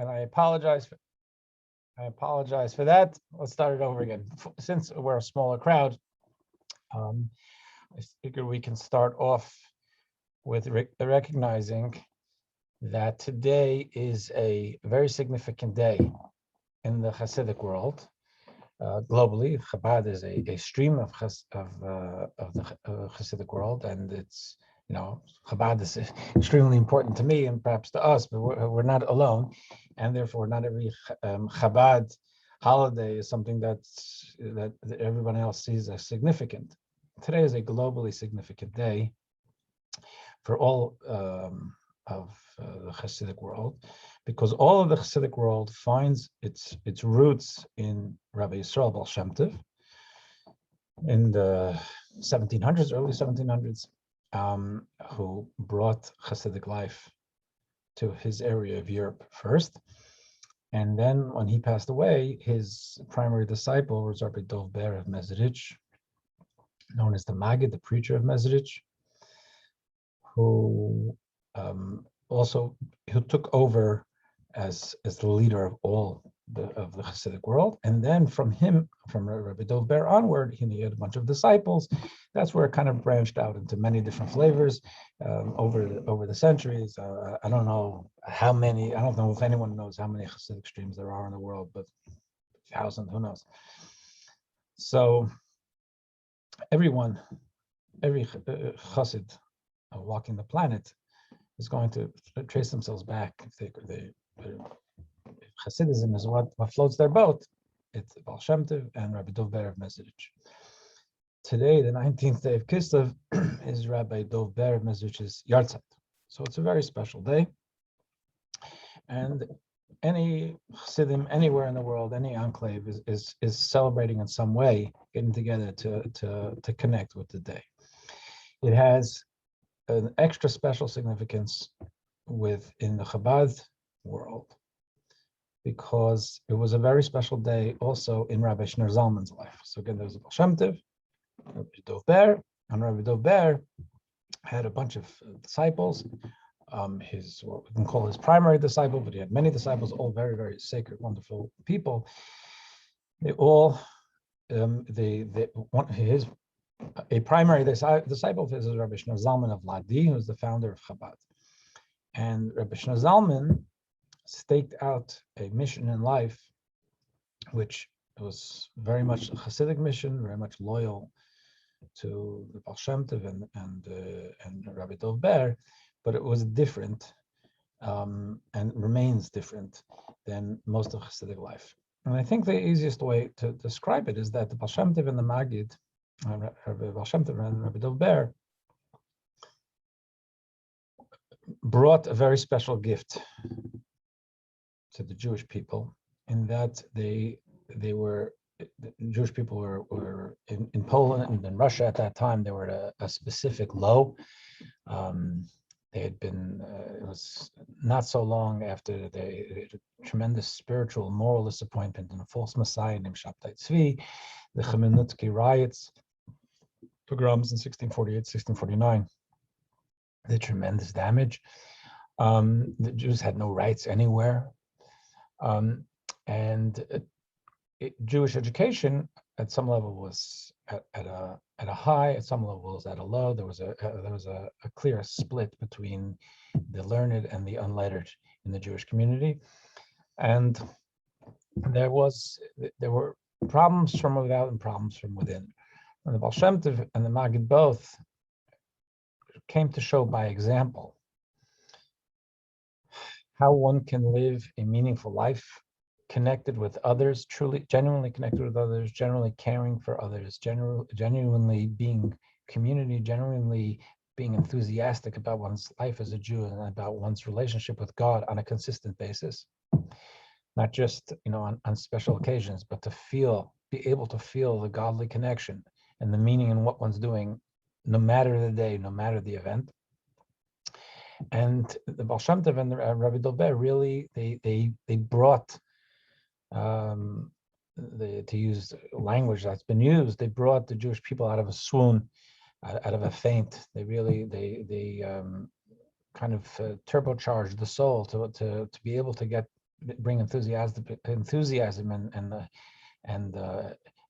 and I apologize for that. Let's start it over again. Since we're a smaller crowd, I figure we can start off with recognizing that today is a very significant day in the Hasidic world. Globally, Chabad is a stream of the Hasidic world, and it's, Chabad is extremely important to me and perhaps to us, but we're not alone, and therefore not every Chabad holiday is something that everyone else sees as significant. Today is a globally significant day for all of the Hasidic world, because all of the Hasidic world finds its roots in Rabbi Yisrael Baal Shem Tov in the 1700s, early 1700s, who brought Hasidic life to his area of Europe first. And then when he passed away, his primary disciple was Rabbi Dov Ber of Mezrich, known as the Maggid, the preacher of Mezrich, who took over as the leader of all of the Hasidic world. And then from Rabbi Dov Ber onward, he had a bunch of disciples. That's where it kind of branched out into many different flavors over the centuries. I don't know how many. I don't know if anyone knows how many Hasidic streams there are in the world, but 1,000, who knows? So every Chassid walking the planet is going to trace themselves back. If Hasidism is what floats their boat, it's Baal Shem Tov and Rabbi Dov Ber of Mezrich. Today, the 19th day of Kislev, is Rabbi Dov Ber of Mezrich's Yartzeit. So it's a very special day. And any Chassidim anywhere in the world, any enclave is celebrating in some way, getting together to connect with the day. It has an extra special significance within the Chabad world, because it was a very special day also in Rabbi Shneur Zalman's life. So again, there's a Baal Shem Tov, Rabbi Dov Ber, and Rabbi Dov Ber had a bunch of disciples. His, what we can call his primary disciple, but he had many disciples, all very, very sacred, wonderful people. They all, a primary disciple of his is Rabbi Shneur Zalman of Ladi, who is the founder of Chabad. And Rabbi Shneur Zalman staked out a mission in life, which was very much a Hasidic mission, very much loyal to the Baal Shem Tov and Rabbi Dov Ber, but it was different and remains different than most of Hasidic life. And I think the easiest way to describe it is that the Baal Shem Tov and the Maggid, Rabbi Baal Shem Tov and Rabbi Dov Ber, brought a very special gift to the Jewish people, in that the Jewish people were in Poland and in Russia at that time. They were at a specific low. They had been, it was not so long after they had a tremendous spiritual, moral disappointment in a false messiah named Shabtai Tzvi, the Chmielnicki riots, pogroms in 1648, 1649, the tremendous damage. The Jews had no rights anywhere. And Jewish education at some level was at a high, at some level was at a low. There was a clear split between the learned and the unlettered in the Jewish community, and there were problems from without and problems from within. And the Baal Shem Tov and the Maggid both came to show by example how one can live a meaningful life, connected with others, truly, genuinely connected with others, generally caring for others, genuinely being community, genuinely being enthusiastic about one's life as a Jew and about one's relationship with God on a consistent basis. Not just, on special occasions, but be able to feel the godly connection and the meaning in what one's doing, no matter the day, no matter the event. And the Baal Shem Tov and the Rabbi Dov Ber really, they brought, to use language that's been used, they brought the Jewish people out of a swoon, out of a faint. They kind of turbocharged the soul to be able to get bring enthusiasm and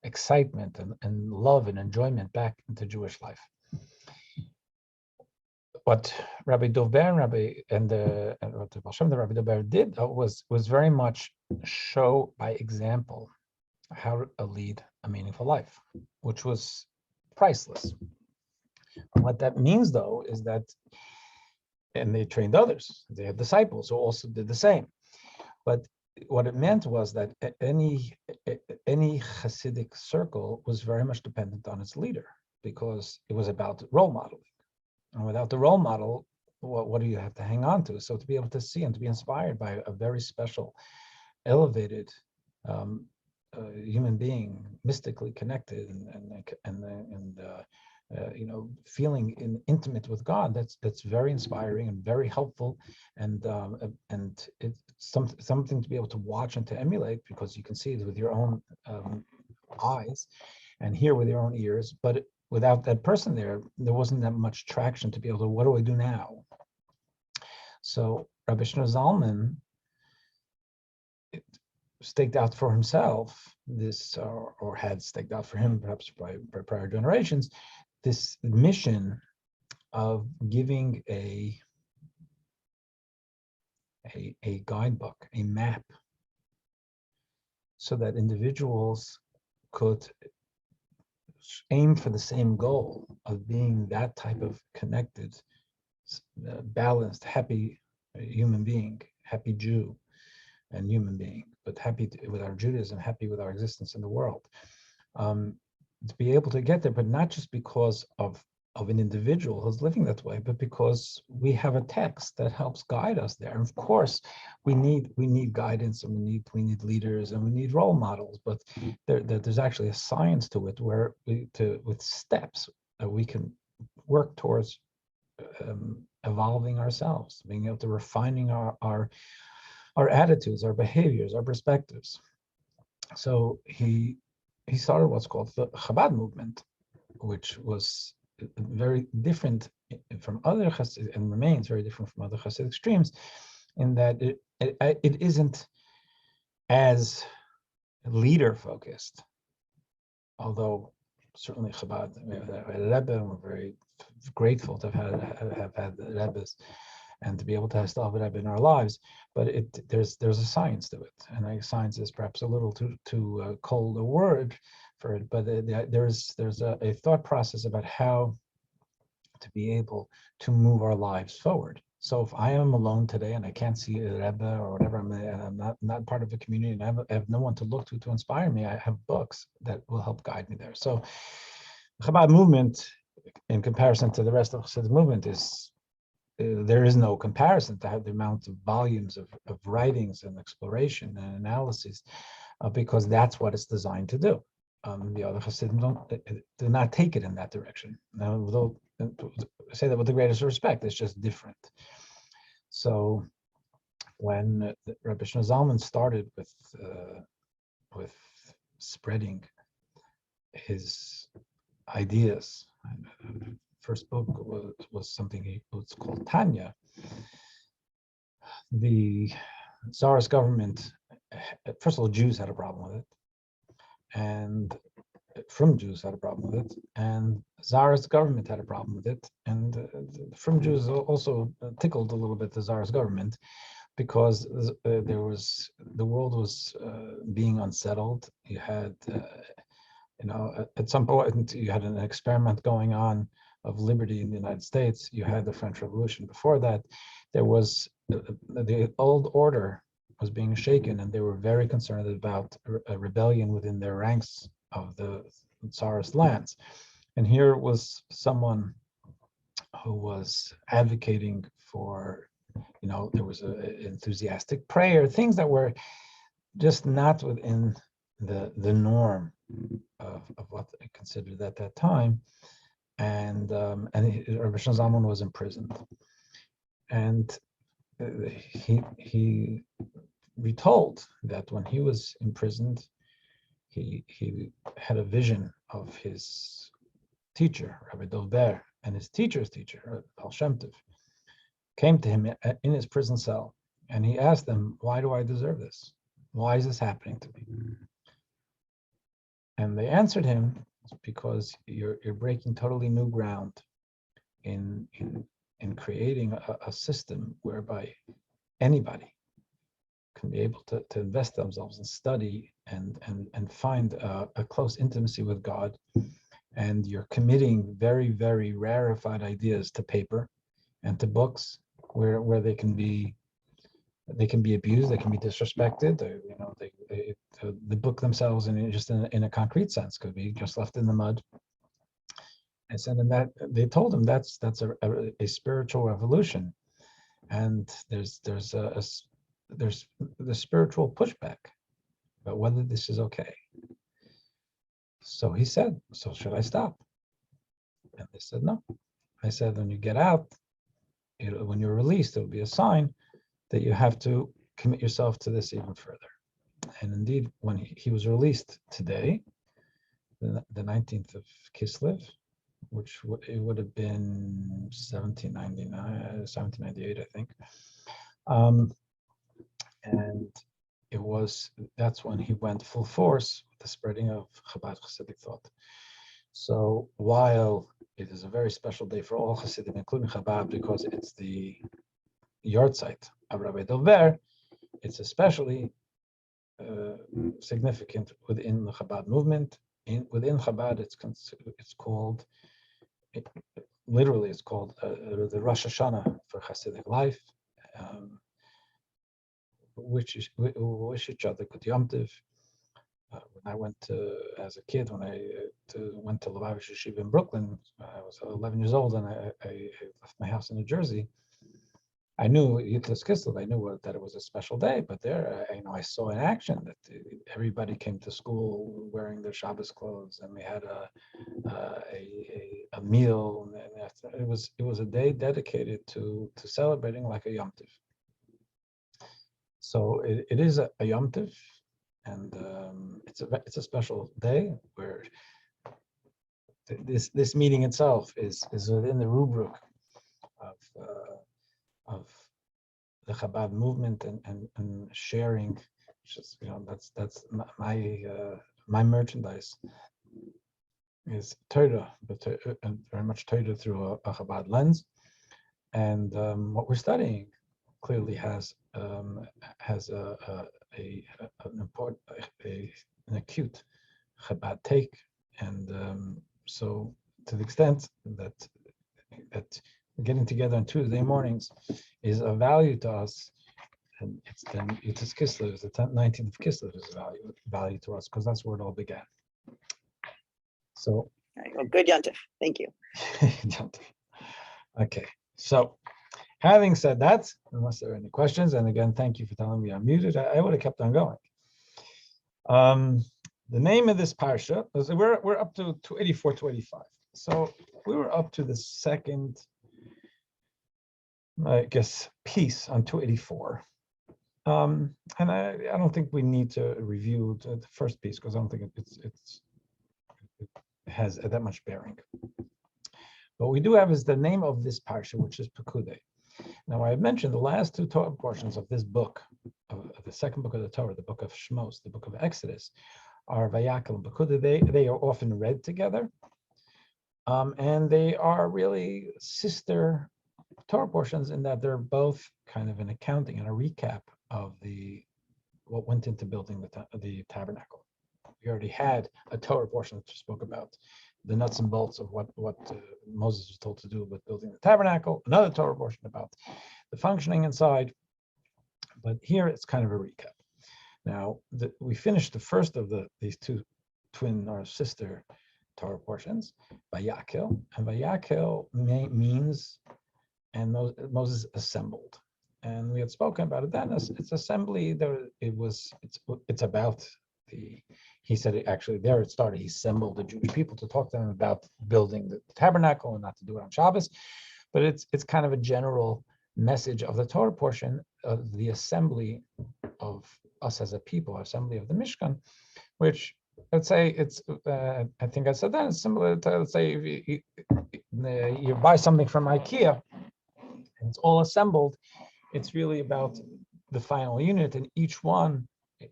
excitement and love and enjoyment back into Jewish life. What Rabbi Dovber and what the Rabbi Dovber did was very much show by example how to lead a meaningful life, which was priceless. And what that means, though, is that, and they trained others. They had disciples who also did the same. But what it meant was that any Hasidic circle was very much dependent on its leader, because it was about role modeling. And without the role model, what do you have to hang on to? So to be able to see and to be inspired by a very special, elevated human being, mystically connected and feeling intimate with God, that's very inspiring and very helpful, and it's something to be able to watch and to emulate, because you can see it with your own eyes and hear with your own ears. But without that person there wasn't that much traction to be able to, what do I do now? So Rabbi Shlomo Zalman staked out for himself this, or had staked out for him, perhaps by prior generations, this mission of giving a guidebook, a map, so that individuals could aim for the same goal of being that type of connected, balanced, happy human being, happy Jew and human being, but happy with our Judaism, happy with our existence in the world. To be able to get there, but not just because of an individual who's living that way, but because we have a text that helps guide us there. And of course, we need guidance, and we need leaders, and we need role models. But there's actually a science to it, where with steps we can work towards evolving ourselves, being able to refining our attitudes, our behaviors, our perspectives. So he started what's called the Chabad movement, which was very different from other Hasidic, and remains very different from other Hasidic streams, in that it isn't as leader focused, although certainly Chabad, we have a Rebbe, and we're very grateful to have had the Rebbes and to be able to still have a Rebbe in our lives. But there's a science to it, and I think science is perhaps a little too cold a word for it, but there's a thought process about how to be able to move our lives forward. So if I am alone today and I can't see a Rebbe or whatever, I'm not part of a community, and I have no one to look to inspire me, I have books that will help guide me there. So the Chabad movement, in comparison to the rest of the Hasidic movement, there is no comparison to have the amount of volumes of writings and exploration and analysis, because that's what it's designed to do. The other Hasidim do not take it in that direction. Now, though, I say that with the greatest respect, it's just different. So when Rabbi Shlomo Zalman started with spreading his ideas, first book was something was called Tanya. The Tsarist government, first of all, Jews had a problem with it, and from Jews had a problem with it, and Tsarist government had a problem with it, and from Jews also tickled a little bit the Tsarist government, because the world was being unsettled. You had at some point you had an experiment going on of liberty in the United States. You had the French Revolution. Before that, there was the old order was being shaken, and they were very concerned about a rebellion within their ranks of the Tsarist lands. And here was someone who was advocating for, there was an enthusiastic prayer, things that were just not within the norm of what they considered at that time. And Rabbi Shlomo Zalman was imprisoned, and he retold that when he was imprisoned, he had a vision of his teacher, Rabbi Dovber, and his teacher's teacher, Baal Shem Tov, came to him in his prison cell, And he asked them, why do I deserve this? Why is this happening to me? And they answered him, because you're breaking totally new ground in creating a system whereby anybody can be able to invest themselves and study and find a close intimacy with God. And you're committing very, very rarefied ideas to paper and to books where they can be abused, they can be disrespected. The book themselves, and just in a concrete sense, could be just left in the mud. And so then that they told him that's a spiritual revolution, and there's the spiritual pushback about whether this is okay. So he said, so should I stop? And they said no. I said, when you get out, when you're released, it'll be a sign that you have to commit yourself to this even further. And indeed, when he was released today, the 19th of Kislev, which it would have been 1798, I think. And that's when he went full force with the spreading of Chabad Hasidic thought. So while it is a very special day for all Hasidim, including Chabad, because it's the yahrzeit of Rabbi Dover, it's especially significant within the Chabad movement. Within Chabad, it's called the Rosh Hashanah for Hasidic life. Wish each other good Yom Tov. When I went as a kid, when I went to Lubavitch Yeshiva in Brooklyn, I was 11 years old, and I left my house in New Jersey. I knew Yitlis Kislev. I knew that it was a special day, but there, I saw in action that everybody came to school wearing their Shabbos clothes, and we had a meal, and it was a day dedicated to celebrating like a Yom Tov. So it is a Yom Tov, and it's a special day where this meeting itself is within the rubric of the Chabad movement and sharing. Just that's my merchandise is Torah, but and very much Torah through a Chabad lens, and what we're studying clearly has an acute Chabad take, and so to the extent that getting together on Tuesday mornings is of value to us, and it's Kislev, the 19th of Kislev is value to us, because that's where it all began. So, all right, well, good Yom Tov. Thank you. Okay, so having said that, unless there are any questions, and again, thank you for telling me I'm muted, I would have kept on going. The name of this parsha, we're up to 284, 285. So we were up to the second, I guess, piece on 284. And I don't think we need to review the first piece, because I don't think it has that much bearing. What we do have is the name of this parsha, which is Pekudei. Now, I have mentioned the last two Torah portions of this book, of the second book of the Torah, the book of Shmos, the book of Exodus, are Vayakel and Pekudei. They are often read together, and they are really sister Torah portions in that they're both kind of an accounting and a recap of what went into building the tabernacle. We already had a Torah portion that spoke about the nuts and bolts of what Moses was told to do with building the tabernacle, another Torah portion about the functioning inside, but here it's kind of a recap. Now, we finished the first of these two twin or sister Torah portions, Vayakel, and Vayakel means, and Moses assembled. And we had spoken about it then. It's assembly. It's about he said it actually there it started. He assembled the Jewish people to talk to them about building the tabernacle and not to do it on Shabbos. But it's kind of a general message of the Torah portion of the assembly of us as a people, assembly of the Mishkan, which let's say it's, I think I said that, it's similar to, let's say, if you buy something from IKEA and it's all assembled, it's really about the final unit, and each one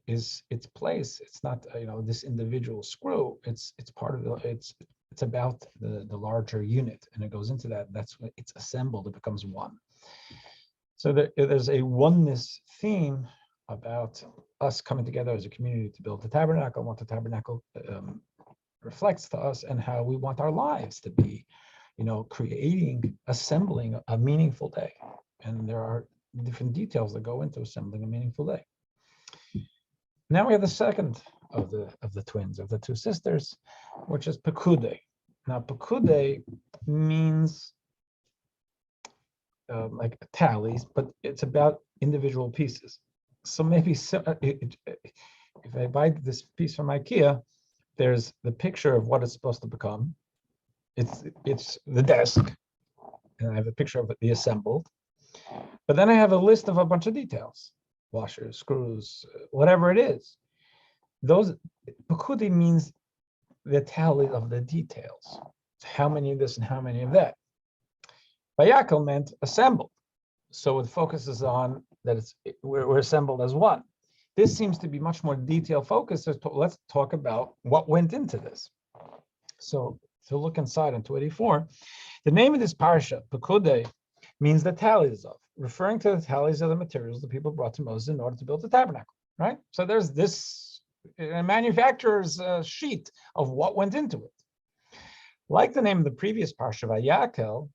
is its place. It's not this individual screw. It's part of it's about the larger unit, and it goes into that. That's when it's assembled. It becomes one. So there's a oneness theme about us coming together as a community to build the tabernacle, what the tabernacle reflects to us, and how we want our lives to be, creating, assembling a meaningful day. And there are different details that go into assembling a meaningful day. Now we have the second of the twins, of the two sisters, which is Pekude. Now Pekude means like tallies, but it's about individual pieces. So maybe if I buy this piece from IKEA, there's the picture of what it's supposed to become. It's the desk, and I have a picture of the assembled. But then I have a list of a bunch of details: washers, screws, whatever it is. Those Pekude means the tally of the details. How many of this and how many of that. Vayakel meant assembled. So it focuses on that we're assembled as one. This seems to be much more detail focused. So let's talk about what went into this. So to look inside on 284, the name of this parsha, Pekude, means the tallies of, referring to the tallies of the materials the people brought to Moses in order to build the tabernacle, right? So there's this manufacturer's sheet of what went into it. Like the name of the previous parsha, Vayakel,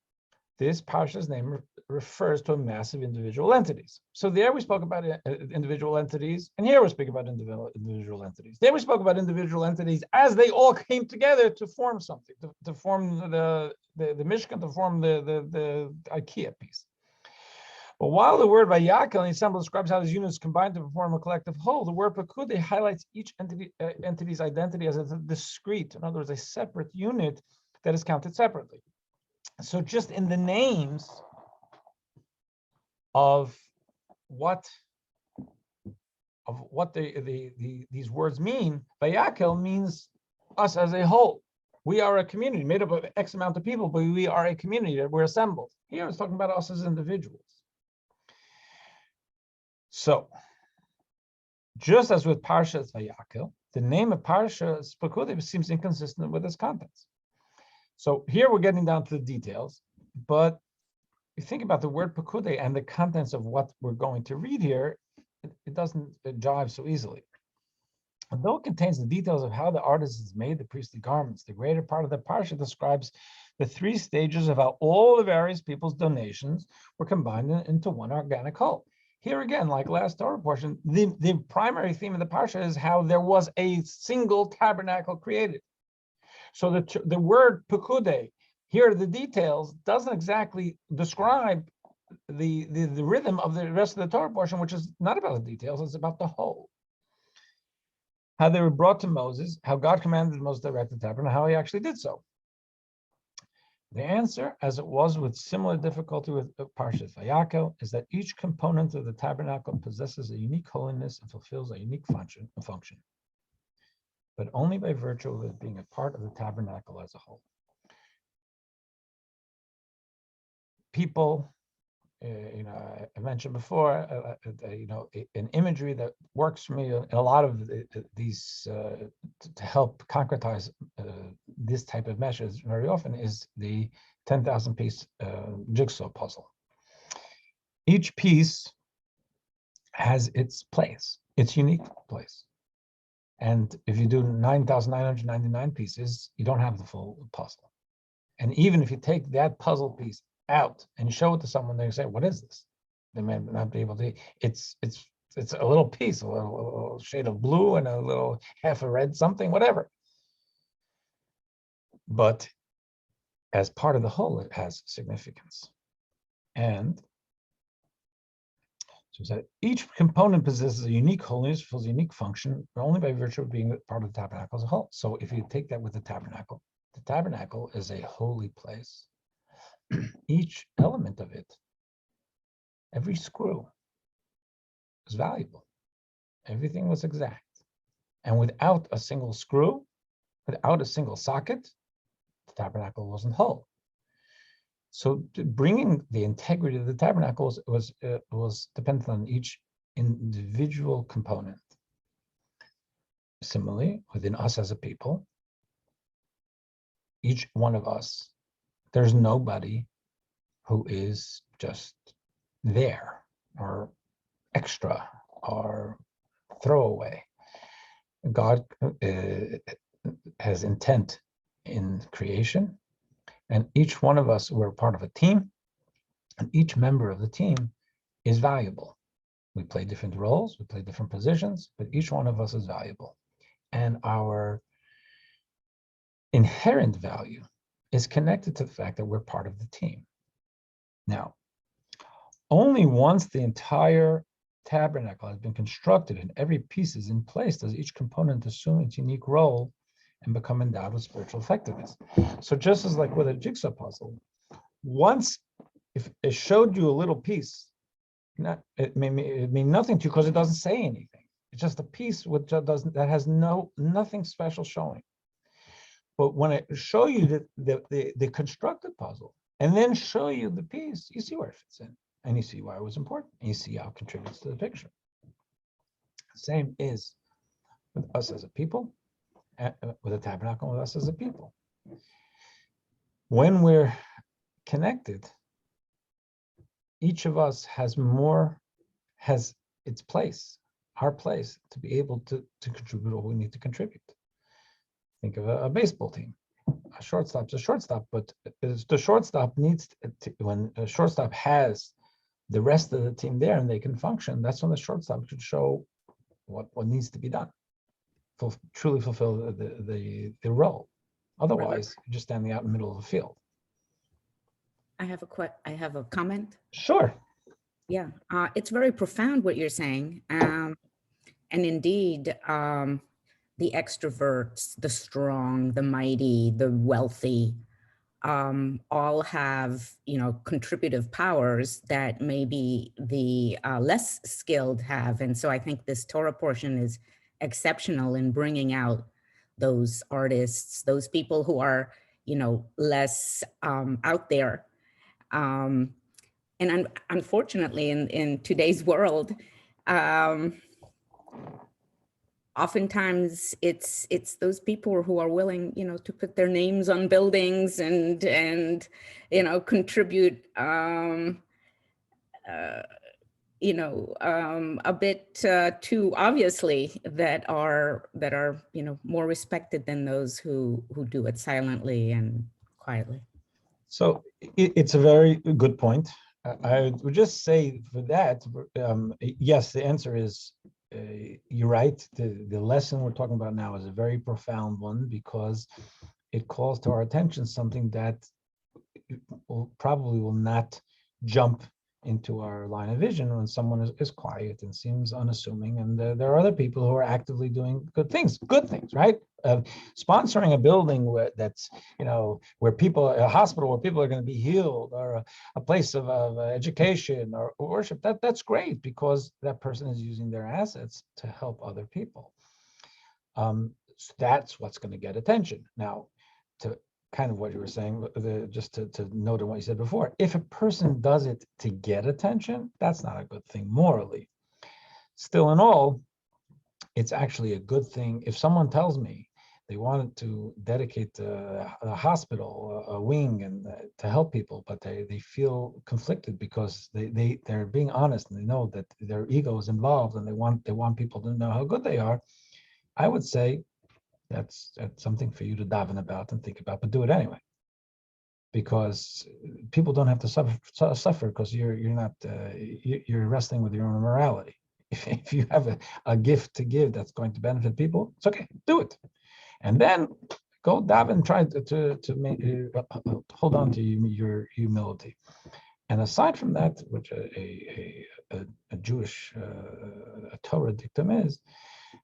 this parsha's name refers to a mass of individual entities. So there we spoke about individual entities, and here we speak about individual entities. There we spoke about individual entities as they all came together to form something, to form the Mishkan, to form the IKEA piece. But while the word Vayakel in the ensemble describes how these units combine to form a collective whole, the word Pekude highlights each entity's identity as a discrete, in other words, a separate unit that is counted separately. So just in the names of what these words mean, Vayakel means us as a whole. We are a community made up of X amount of people, but we are a community that we're assembled. Here it's talking about us as individuals. So, just as with Parshat Vayakel, the name of Parshat Pekude seems inconsistent with its contents. So here we're getting down to the details, but you think about the word Pekude and the contents of what we're going to read here, it doesn't jive so easily. Although it contains the details of how the artisans made the priestly garments, the greater part of the parsha describes the three stages of how all the various people's donations were combined into one organic whole. Here again, like last Torah portion, the primary theme of the parsha is how there was a single tabernacle created. So the word Pekude, here are the details, doesn't exactly describe the rhythm of the rest of the Torah portion, which is not about the details, it's about the whole. How they were brought to Moses, how God commanded Moses to erect the tabernacle, and how he actually did so. The answer, as it was with similar difficulty with Parshat Vayakel, is that each component of the tabernacle possesses a unique holiness and fulfills a unique function, but only by virtue of it being a part of the tabernacle as a whole. People, I mentioned before, an imagery that works for me in a lot of these to help concretize this type of message very often is the 10,000 piece jigsaw puzzle. Each piece has its place, its unique place. And if you do 9,999 pieces, you don't have the full puzzle. And even if you take that puzzle piece out and show it to someone, they say, "What is this?" They may not be able to. It's a little piece, a little shade of blue and a little half a red something, whatever. But as part of the whole, it has significance. And so that each component possesses a unique holiness, fulfills a unique function, but only by virtue of being part of the tabernacle as a whole. So if you take that with the tabernacle is a holy place. Each element of it, every screw, was valuable. Everything was exact. And without a single screw, without a single socket, the tabernacle wasn't whole. So bringing the integrity of the tabernacle was dependent on each individual component. Similarly, within us as a people, each one of us, there's nobody who is just there or extra or throwaway. God has intent in creation, and each one of us, we're part of a team, and each member of the team is valuable. We play different roles, we play different positions, but each one of us is valuable. And our inherent value is connected to the fact that we're part of the team. Now, only once the entire tabernacle has been constructed and every piece is in place does each component assume its unique role and become endowed with spiritual effectiveness. So just as like with a jigsaw puzzle, once if it showed you a little piece, it mean nothing to you because it doesn't say anything. It's just a piece which that has nothing special showing. But when it show you the constructed puzzle and then show you the piece, you see where it fits in. And you see why it was important, and you see how it contributes to the picture. Same is with us as a people, with the tabernacle, with us as a people. When we're connected, each of us has its place, our place, to be able to contribute what we need to contribute. Think of a baseball team. A shortstop's a shortstop, but the shortstop needs when a shortstop has the rest of the team there and they can function, that's when the shortstop should show what needs to be done, truly fulfill the role. Otherwise, you're just standing out in the middle of the field. I have a comment. Sure. Yeah, it's very profound what you're saying. And indeed, the extroverts, the strong, the mighty, the wealthy, all have, contributive powers that maybe the less skilled have. And so I think this Torah portion is exceptional in bringing out those artists, those people who are, less out there. And unfortunately, in today's world, oftentimes it's those people who are willing, to put their names on buildings and contribute, a bit too obviously that are more respected than those who do it silently and quietly. So it's a very good point. I would just say for that, yes, the answer is you're right. The lesson we're talking about now is a very profound one because it calls to our attention something that probably will not jump into our line of vision when someone is quiet and seems unassuming. And there are other people who are actively doing good things, right? Sponsoring a building where a hospital where people are going to be healed, or a place of education or worship, that's great because that person is using their assets to help other people. So that's what's going to get attention. Now, to kind of what you were saying, just to note on what you said before, if a person does it to get attention, that's not a good thing morally. Still in all, it's actually a good thing. If someone tells me they wanted to dedicate a hospital, a wing, and to help people, but they feel conflicted because they're being honest and they know that their ego is involved and they want people to know how good they are, I would say, that's something for you to daven about and think about, but do it anyway. Because people don't have to suffer because you're wrestling with your own morality. If you have a gift to give that's going to benefit people, it's okay, do it. And then go daven, try to hold on to your humility. And aside from that, which a Jewish a Torah dictum is,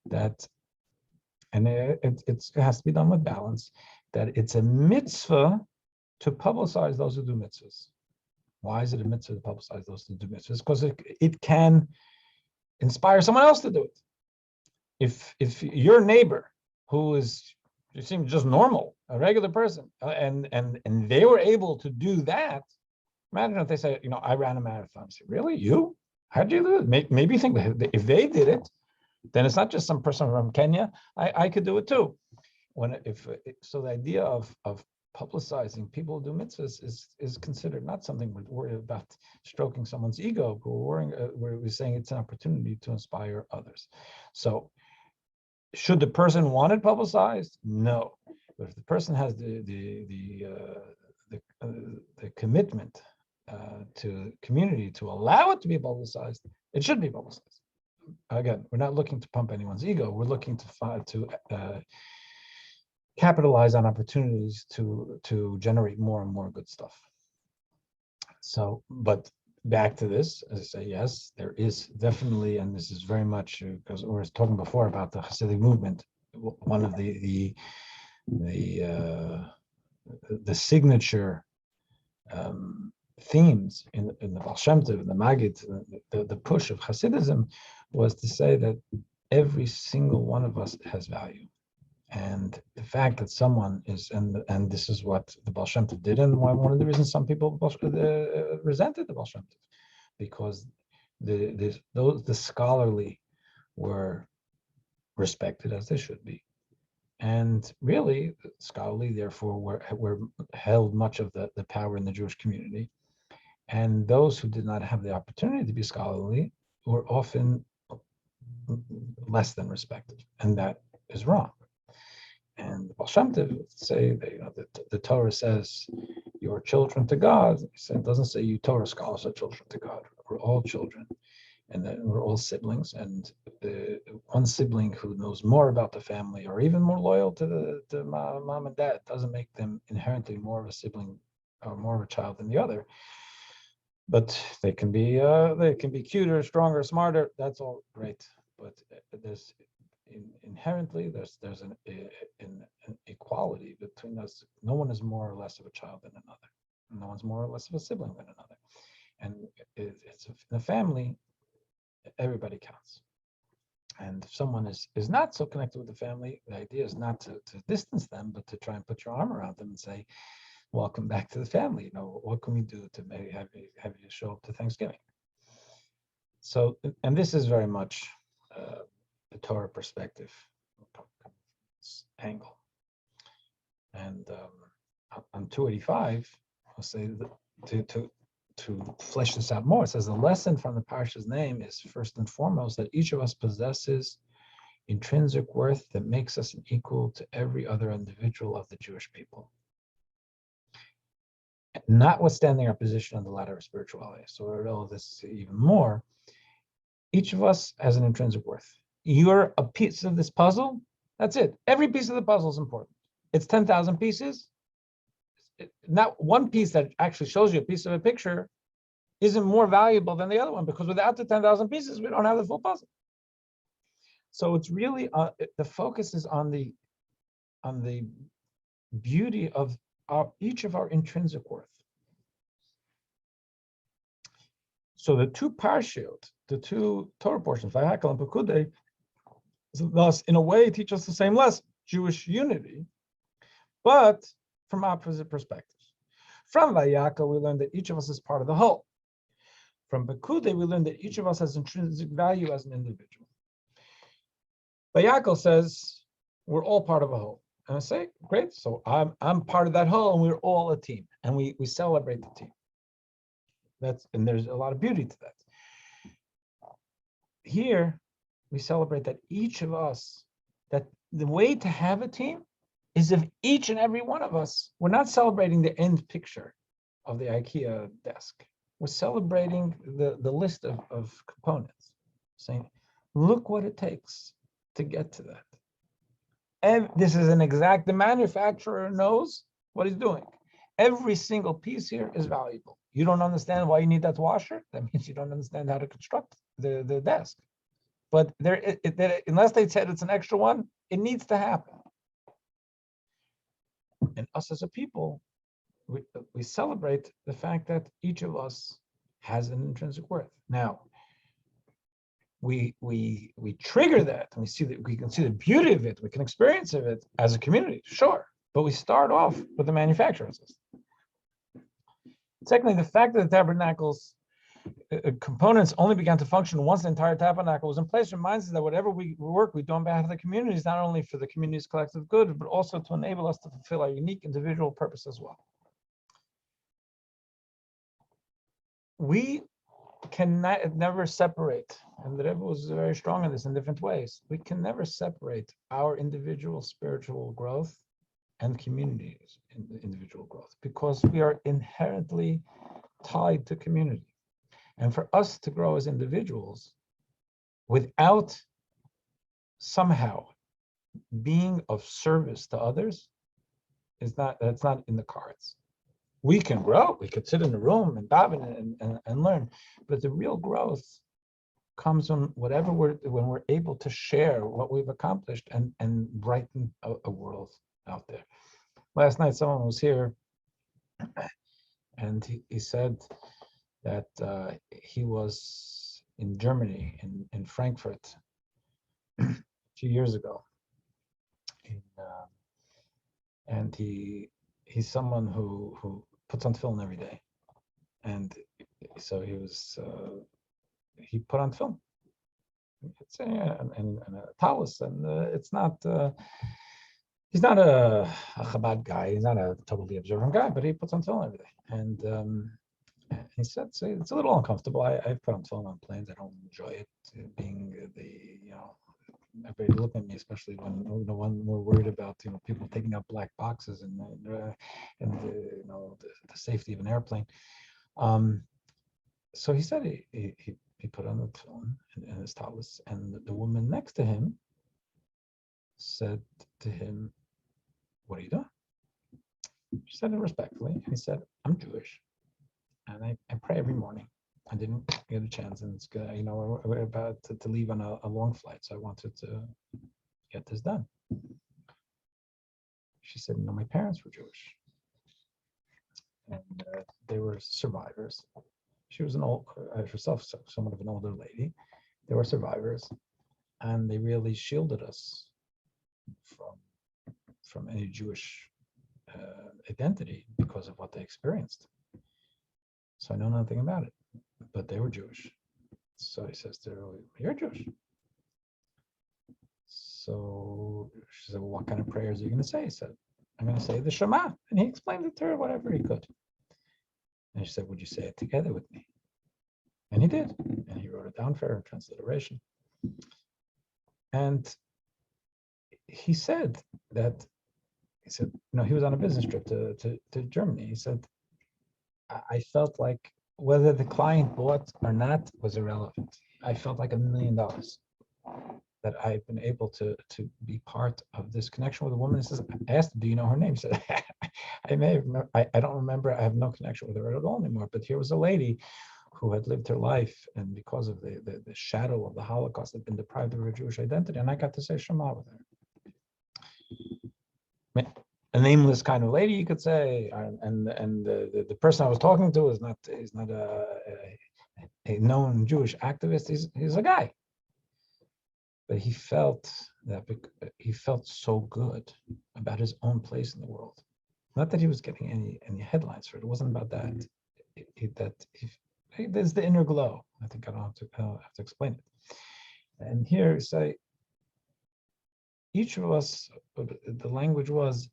that and it has to be done with balance, that it's a mitzvah to publicize those who do mitzvahs. Why is it a mitzvah to publicize those who do mitzvahs? Because it can inspire someone else to do it. If your neighbor, you seem just normal, a regular person, and they were able to do that, imagine if they say, I ran a marathon. I say, really, you? How do you do it? Maybe think that if they did it, then it's not just some person from Kenya. I could do it too. So the idea of publicizing people who do mitzvahs is considered not something we're worried about stroking someone's ego, but we're saying it's an opportunity to inspire others. So should the person want it publicized? No. But if the person has the commitment to community to allow it to be publicized, it should be publicized. Again, we're not looking to pump anyone's ego. We're looking to capitalize on opportunities to generate more and more good stuff. So, but back to this, as I say, yes, there is definitely, and this is very much because we were talking before about the Hasidic movement. One of the signature themes in the Baal Shem Tov, the Maggid, the push of Hasidism was to say that every single one of us has value. And the fact that someone is, and this is what the Baal Shem Tov did, and one of the reasons some people resented the Baal Shem Tov, because the scholarly were respected as they should be, and really scholarly therefore were held much of the power in the Jewish community, and those who did not have the opportunity to be scholarly were often less than respected, and that is wrong. And the Baal Shem Tov say that, the Torah says you're children to God. It doesn't say you Torah scholars are children to God. We're all children, and then we're all siblings. And one sibling who knows more about the family or even more loyal to mom and dad doesn't make them inherently more of a sibling or more of a child than the other. But they can be cuter, stronger, smarter. That's all great. But there's inherently there's an equality between us. No one is more or less of a child than another. No one's more or less of a sibling than another. And it's in a family, everybody counts. And if someone is not so connected with the family, the idea is not to distance them, but to try and put your arm around them and say, welcome back to the family. What can we do to maybe have you show up to Thanksgiving? So, and this is very much the Torah perspective angle. And on 285, I'll say that to flesh this out more, it says the lesson from the parasha's name is first and foremost that each of us possesses intrinsic worth that makes us an equal to every other individual of the Jewish people, notwithstanding our position on the ladder of spirituality. So all this even more, each of us has an intrinsic worth. You're a piece of this puzzle. That's it. Every piece of the puzzle is important. It's 10,000 pieces. Not one piece that actually shows you a piece of a picture isn't more valuable than the other one, because without the 10,000 pieces, we don't have the full puzzle. So it's really the focus is on the beauty of each of our intrinsic worth. So the two parashiyot, the two Torah portions, Vayakal and Pekudei, thus in a way teach us the same lesson, Jewish unity, but from opposite perspectives. From Vayakal, we learn that each of us is part of the whole. From Pekudei, we learn that each of us has intrinsic value as an individual. Vayakal says we're all part of a whole. And I say, great, so I'm part of that whole, and we're all a team, and we celebrate the team. And there's a lot of beauty to that. Here, we celebrate that each of us, that the way to have a team is if each and every one of us, we're not celebrating the end picture of the IKEA desk. We're celebrating the list of components, saying, look what it takes to get to that. And this is the manufacturer knows what he's doing. Every single piece here is valuable. You don't understand why you need that washer? That means you don't understand how to construct the desk. But unless they said it's an extra one, it needs to happen. And us as a people, we celebrate the fact that each of us has an intrinsic worth. Now, we trigger that, and we can see the beauty of it. We can experience of it as a community, sure. But we start off with the manufacturer system. Secondly, the fact that the tabernacles components only began to function once the entire tabernacle was in place, reminds us that whatever we work we do on behalf of the community is not only for the community's collective good, but also to enable us to fulfill our unique individual purpose as well. We can never separate, and the Rebbe was very strong in this in different ways. We can never separate our individual spiritual growth and community's individual growth, because we are inherently tied to community. And for us to grow as individuals without somehow being of service to others that's not in the cards. We can grow, we could sit in a room and daven and learn, but the real growth comes when we're able to share what we've accomplished and brighten a world out there. Last night someone was here and he said that he was in Germany, in Frankfurt, a few years ago. And he's someone who puts on tefillin every day. And so he put on tefillin. It's and a talus, and it's not, he's not a Chabad guy, he's not a totally observant guy, but he puts on tefillin every day. And he said, "So it's a little uncomfortable. I put on tefillin on planes. I don't enjoy it, being everybody looking at me, especially when we're worried about people taking out black boxes and the safety of an airplane." So he said he put on the tefillin and his talus, and the woman next to him said to him, "What are you doing?" She said it respectfully, and he said, "I'm Jewish, and I pray every morning. I didn't get a chance, and it's good. We're about to leave on a long flight, so I wanted to get this done." She said, "My parents were Jewish, and they were survivors." She was herself somewhat of an older lady. They were survivors, and they really shielded us from any Jewish identity because of what they experienced. So I know nothing about it, but they were Jewish. So he says to her, "You're Jewish." So she said, "Well, what kind of prayers are you going to say?" He said, "I'm going to say the Shema." And he explained it to her, whatever he could. And she said, "Would you say it together with me?" And he did. And he wrote it down for her in transliteration. And he said, he was on a business trip to Germany. He said, "I felt like whether the client bought or not was irrelevant. I felt like $1 million that I've been able to be part of this connection with a woman." He says, I asked him, "Do you know her name?" He said, I don't remember. I have no connection with her at all anymore. But here was a lady who had lived her life, and because of the shadow of the Holocaust, had been deprived of her Jewish identity, and I got to say Shema with her. A nameless kind of lady, you could say, and the person I was talking to is not a known Jewish activist. He's a guy, but he felt so good about his own place in the world. Not that he was getting any headlines for it. It wasn't about that. There's the inner glow. I think I don't have to explain it. And here, say, each of us, the language was,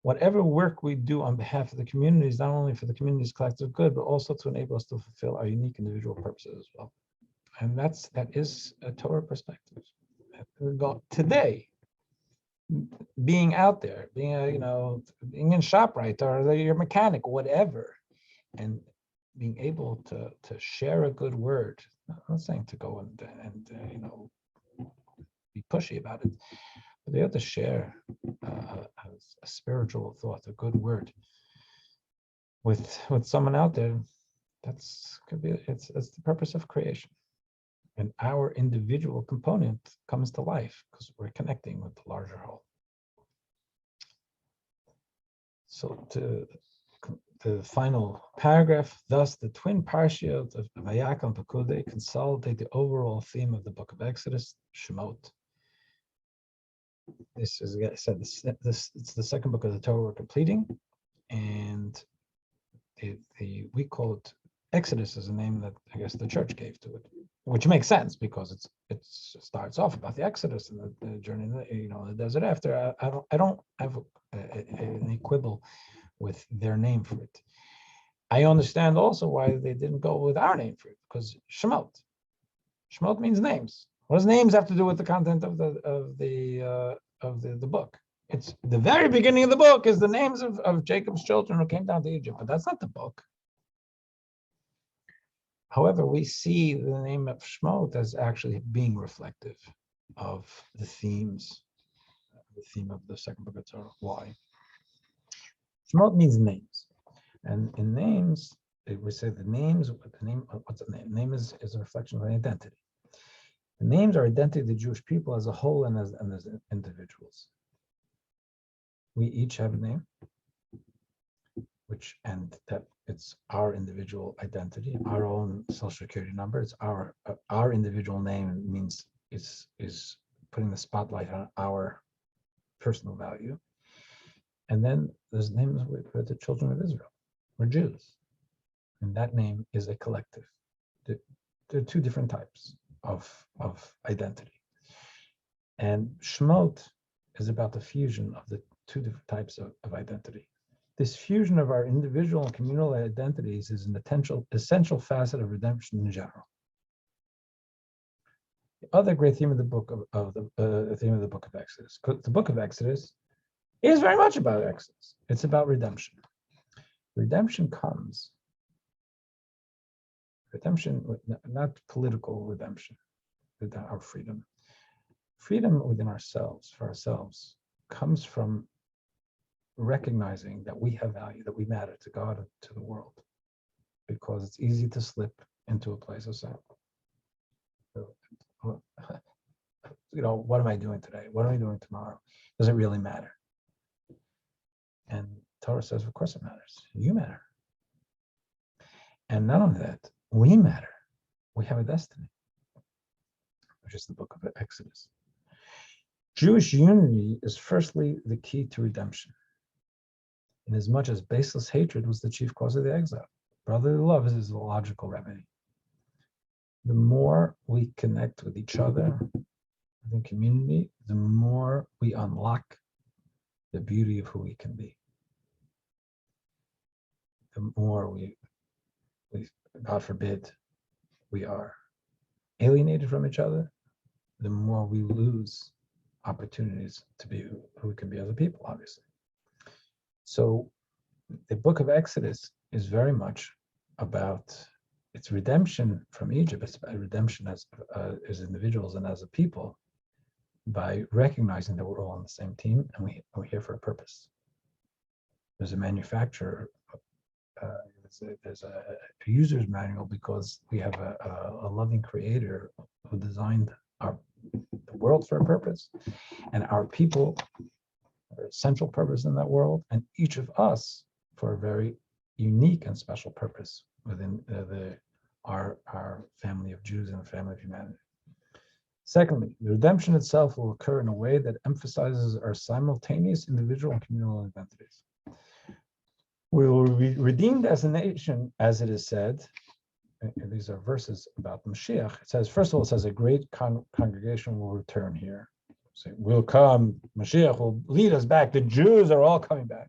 whatever work we do on behalf of the community is not only for the community's collective good, but also to enable us to fulfill our unique individual purposes as well. And that is a Torah perspective. Today, being out there, being in ShopRite or your mechanic, whatever, and being able to share a good word. I'm not saying to go and be pushy about it, but they have to share a spiritual thought, a good word with someone out there. It's the purpose of creation, and our individual component comes to life because we're connecting with the larger whole. So the final paragraph, thus the twin parshiot of Vayakal and Pekudei consolidate the overall theme of the book of Exodus, Shemot. This is, as I said, it's the second book of the Torah we're completing, and we call it Exodus is a name that I guess the church gave to it, which makes sense because it starts off about the Exodus and the journey, the desert after. I don't have any quibble with their name for it. I understand also why they didn't go with our name for it, because Shemot. Shemot means names. What does names have to do with the content of the book? It's the very beginning of the book is the names of Jacob's children who came down to Egypt, but that's not the book. However, we see the name of Shemot as actually being reflective of the theme of the second book of Torah. Why? Shemot means names, and in names, we say the names. What's a name? Name is a reflection of an identity. The names are identity of the Jewish people as a whole and as individuals. We each have a name, and that it's our individual identity, our own social security number. It's our individual name means is putting the spotlight on our personal value. And then there's names with the children of Israel. We're Jews, and that name is a collective. There are two different types of identity, and Shemot is about the fusion of the two different types of identity. This fusion of our individual and communal identities is an essential facet of redemption in general. The other great theme of the book of Exodus. The book of Exodus is very much about Exodus. It's about redemption. Redemption comes. Redemption, not political redemption, our freedom. Freedom within ourselves, for ourselves, comes from recognizing that we have value, that we matter to God and to the world, because it's easy to slip into a place of sin. What am I doing today? What am I doing tomorrow? Does it really matter? And Torah says, of course it matters. You matter. And not only that, we matter. We have a destiny, which is the book of Exodus. Jewish unity is firstly the key to redemption, inasmuch as baseless hatred was the chief cause of the exile. Brotherly love is the logical remedy. The more we connect with each other within community, the more we unlock the beauty of who we can be. The more we God forbid, we are alienated from each other, the more we lose opportunities to be who we can be as a people, obviously. So the book of Exodus is very much about its redemption from Egypt. It's about redemption as individuals and as a people, by recognizing that we're all on the same team and we're here for a purpose. There's a manufacturer, there's a user's manual, because we have a loving creator who designed the world for a purpose, and our people are a central purpose in that world, and each of us for a very unique and special purpose within our family of Jews and the family of humanity. Secondly, the redemption itself will occur in a way that emphasizes our simultaneous individual and communal identities. We will be redeemed as a nation, as it is said. And these are verses about Mashiach. It says, first of all, it says a great congregation will return here. So we'll come, Mashiach will lead us back. The Jews are all coming back.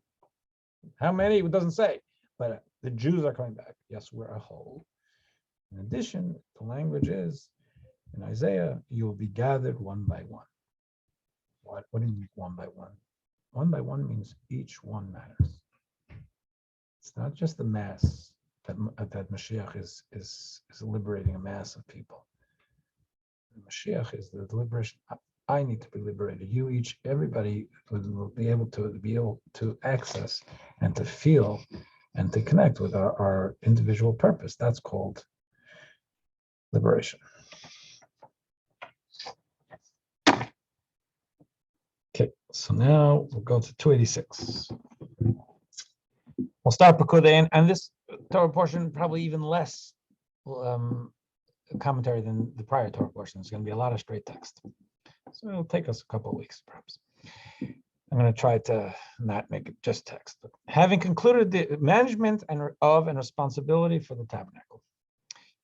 How many? It doesn't say, but the Jews are coming back. Yes, we're a whole. In addition, the language is, in Isaiah, you will be gathered one by one. What do you mean one by one? One by one means each one matters. It's not just the mass that Mashiach is liberating a mass of people. Mashiach is the liberation. I need to be liberated. You each, everybody will be able to access and to feel and to connect with our individual purpose. That's called liberation. Okay, so now we'll go to 286. We'll start Pekudei, and this Torah portion probably even less commentary than the prior Torah portion. There's going to be a lot of straight text, so it'll take us a couple of weeks, perhaps. I'm going to try to not make it just text. But having concluded the management and responsibility for the tabernacle,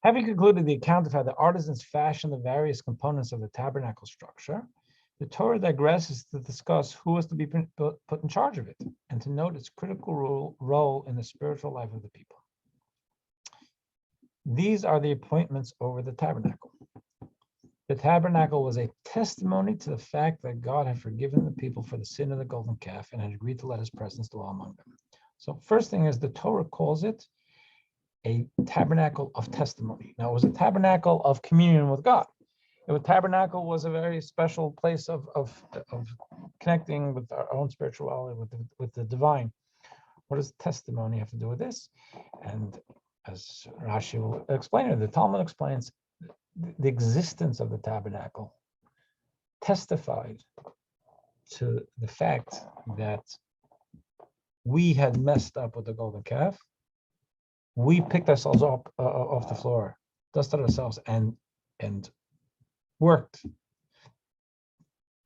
Having concluded the account of how the artisans fashioned the various components of the tabernacle structure, the Torah digresses to discuss who was to be put in charge of it and to note its critical role in the spiritual life of the people. These are the appointments over the tabernacle. The tabernacle was a testimony to the fact that God had forgiven the people for the sin of the golden calf and had agreed to let his presence dwell among them. So first thing is the Torah calls it a tabernacle of testimony. Now, it was a tabernacle of communion with God. The tabernacle was a very special place of connecting with our own spirituality, with the divine. What does testimony have to do with this? And as Rashi will explain it, the Talmud explains the existence of the tabernacle testified to the fact that we had messed up with the golden calf. We picked ourselves up off the floor, dusted ourselves, and worked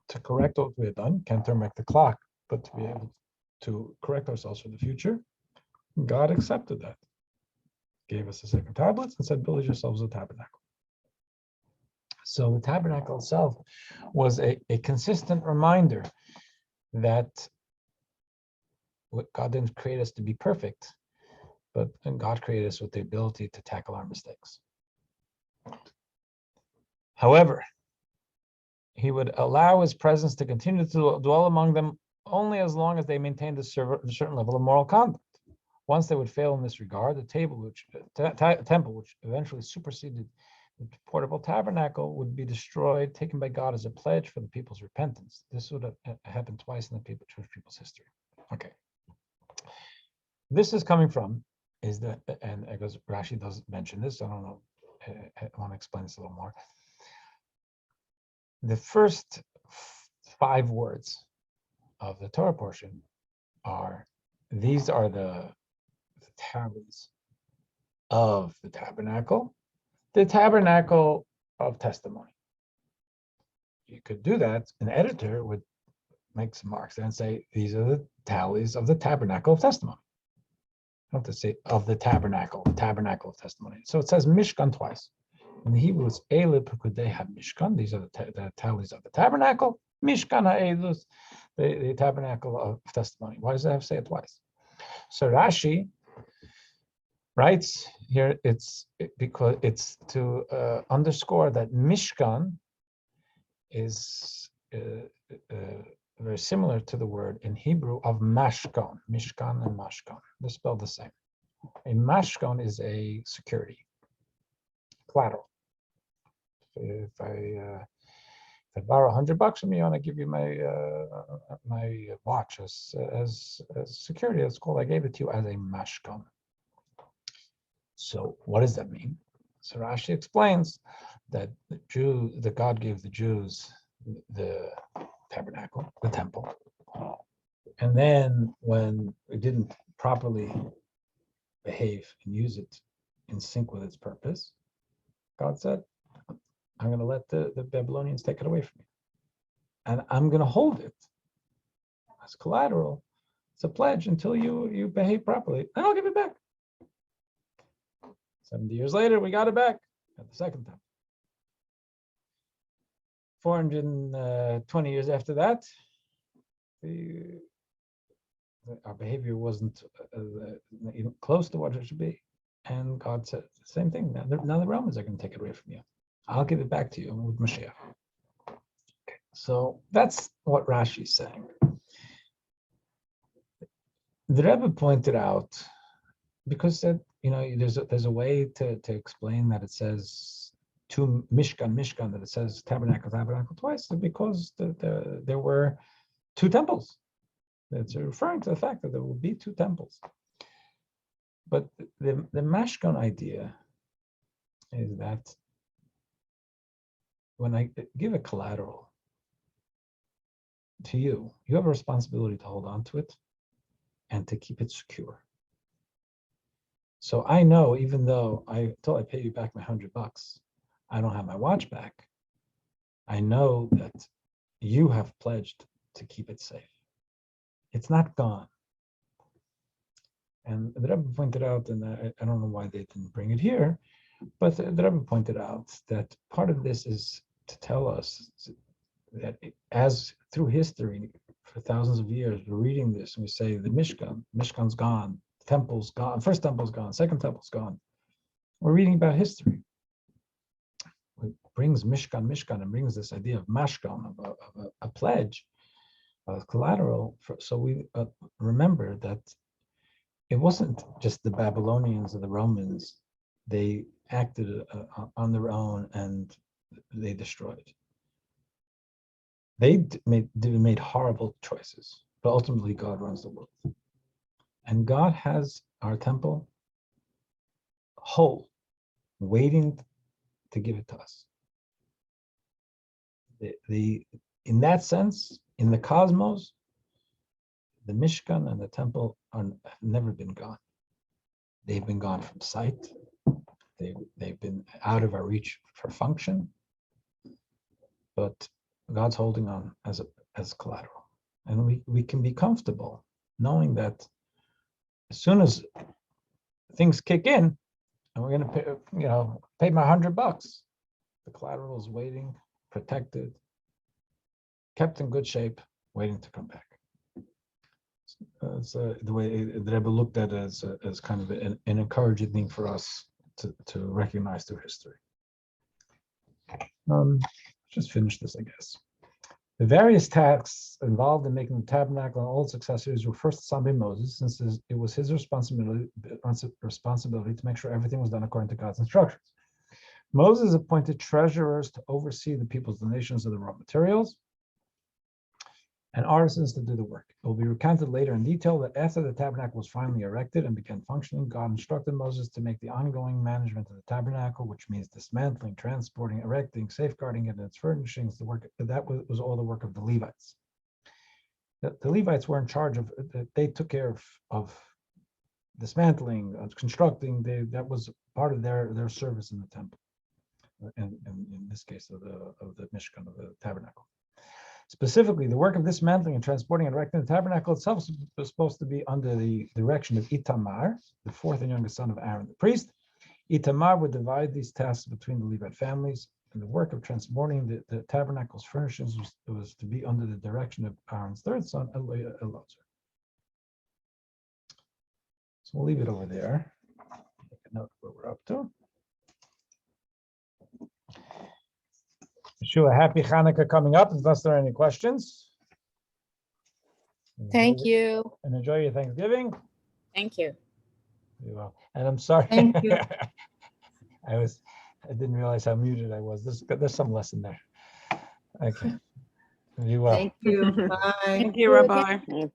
to correct what we had done. Can't turn back the clock, but to be able to correct ourselves for the future. God accepted that. Gave us the sacred tablets and said, build yourselves a tabernacle. So the tabernacle itself was a consistent reminder that God didn't create us to be perfect, but God created us with the ability to tackle our mistakes. However, he would allow his presence to continue to dwell among them only as long as they maintained a certain level of moral conduct. Once they would fail in this regard, the temple, which eventually superseded the portable tabernacle, would be destroyed, taken by God as a pledge for the people's repentance. This would have happened twice in the Jewish people's history. Okay. This is coming from, and because Rashi does mention this, I don't know, I want to explain this a little more. The first 5 words of the Torah portion are, these are the tallies of the tabernacle of testimony. You could do that. An editor would make some marks and say, these are the tallies of the tabernacle of testimony. I have to say of the tabernacle of testimony. So it says Mishkan twice. In the Hebrew, it's Ele Pekudei HaMishkan. These are the tallies of the tabernacle. Mishkan HaElus, the tabernacle of testimony. Why does it have to say it twice? So Rashi writes here, because it's to underscore that Mishkan is very similar to the word in Hebrew of mashkan. Mishkan and mashkan. They're spelled the same. A mashkan is a security, collateral. If I borrow $100 from you and I give you my my watch as security, that's called, I gave it to you as a mashkan. So what does that mean? So Rashi explains that that God gave the Jews the tabernacle, the temple. And then when we didn't properly behave and use it in sync with its purpose, God said, I'm going to let the Babylonians take it away from you. And I'm going to hold it as collateral. It's a pledge until you behave properly, and I'll give it back. 70 years later, we got it back at the second time. 420 years after that, our behavior wasn't even close to what it should be. And God said the same thing. Now the Romans are going to take it away from you. I'll give it back to you with Mashiach. Okay, so that's what Rashi is saying. The Rebbe pointed out, because that, there's a way to explain that it says to Mishkan, that it says tabernacle twice, because there were 2 temples. It's referring to the fact that there will be 2 temples. But the Mashkan idea is that when I give a collateral to you, you have a responsibility to hold on to it and to keep it secure. So I know, even though until I pay you back my $100, I don't have my watch back, I know that you have pledged to keep it safe. It's not gone. And the Rebbe pointed out, and I don't know why they didn't bring it here, But the Rabbi pointed out that part of this is to tell us that as through history, for thousands of years, we're reading this and we say the Mishkan's gone, the temple's gone, first temple's gone, second temple's gone. We're reading about history. It brings Mishkan, and brings this idea of mashkan, of a pledge, of collateral. So we remember that it wasn't just the Babylonians or the Romans. They acted on their own and they destroyed. They made horrible choices, but ultimately God runs the world. And God has our temple whole, waiting to give it to us. In that sense, in the cosmos, the Mishkan and the temple have never been gone. They've been gone from sight. They've been out of our reach for function, but God's holding on as collateral. And we can be comfortable knowing that as soon as things kick in and we're going to pay my $100, the collateral is waiting, protected, kept in good shape, waiting to come back. It's the way the Rebbe looked at it as kind of an encouraging thing for us to recognize through history. Just finish this, I guess. The various tasks involved in making the tabernacle and all its accessories were first assigned by Moses, since it was his responsibility to make sure everything was done according to God's instructions. Moses appointed treasurers to oversee the people's donations of the raw materials and artisans to do the work. It will be recounted later in detail that after the tabernacle was finally erected and began functioning, God instructed Moses to make the ongoing management of the tabernacle, which means dismantling, transporting, erecting, safeguarding it and its furnishings. That was all the work of the Levites. The Levites were in charge of. They took care of dismantling, constructing. That was part of their service in the temple, and in this case of the Mishkan, of the tabernacle. Specifically, the work of dismantling and transporting and erecting the tabernacle itself was supposed to be under the direction of Itamar, the fourth and youngest son of Aaron the priest. Itamar would divide these tasks between the Levite families, and the work of transporting the tabernacle's furnishings was to be under the direction of Aaron's third son, Elazar. So we'll leave it over there. Make a note of what we're up to. Yeshua, happy Hanukkah coming up, unless there are any questions. Thank you. And enjoy your Thanksgiving. Thank you. You will. And I'm sorry. Thank you. I didn't realize how muted I was. There's some lesson there. Okay. You will. Thank you. Bye. Thank you, Rabbi. Bye.